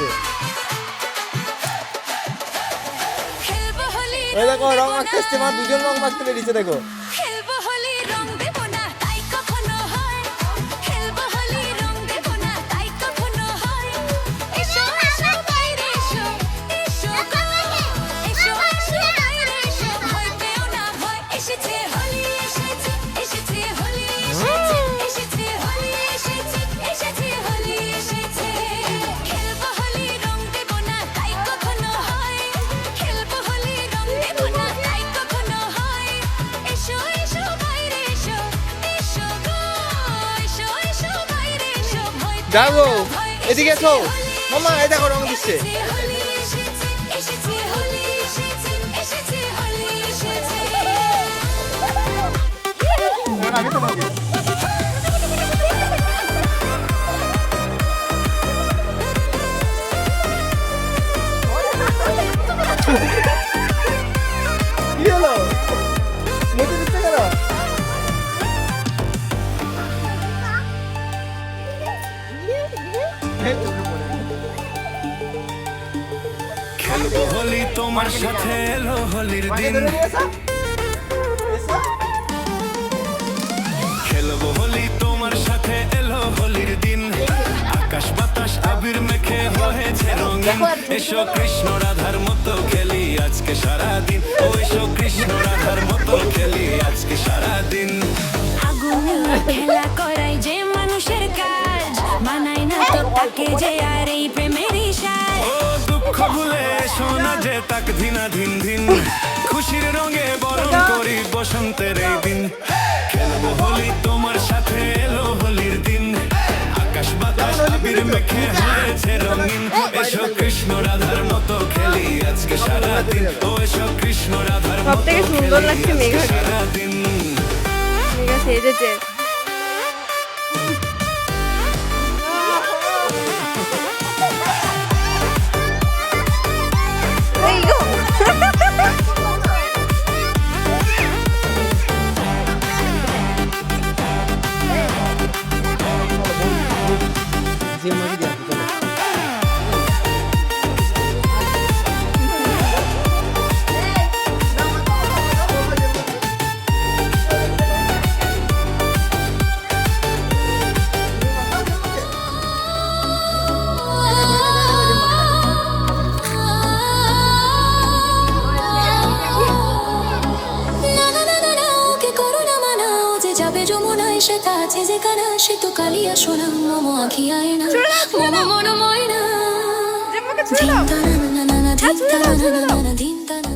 দিচ্ছে। ওই দেখো রং মাখতে এসছে, মা দুজন রং মাখতে বেরিয়েছে দেখো। যাবো এদিকে এসো মামা, এই দেখো রং দিচ্ছে। কি হলো মুখে দিচ্ছে কেন? খেলবো হোলি তোমার সাথে, এলো হোলির দিন। খেলবো হোলি তোমার সাথে, এলো হোলির দিন। আকাশ বাতাস আবির মেখে হয়েছে রঙিন। এসো কৃষ্ণ রাধার মতো খেলি আজকে সারাদিন। ও এসো কৃষ্ণ রাধার মতো খেলি আজকে সারাদিন। আগুনে খেলা করাই যে মানুষের কাজ, মানায় না তো তাকে যে আর এই প্রেমেরই সাজ। ও দুঃখ ভুলে শোনা যে তাক ধিনা ধিন ধিন। খুশির রঙে বরণ করি বসন্তের এই দিন। খেলবো হোলি তোমার সাথে, এলো হোলির দিন। আকাশ বাতাস আবির মেখে হয়েছে রঙিন। এসো কৃষ্ণ রাধার মতো খেলি আজকে সারাদিন। ও এসো কৃষ্ণ রাধার মতো সবথেকে সুন্দর লাগছে মেঘা, সারাদিন। মেঘা সেজেছে। সেটা আছে যেখানে সে তো কালিয়া শোনা মোমো আখি আয় না মোমো মনো ময়না ধিন তানা না না না ধিন তানা না না ধিন তানা।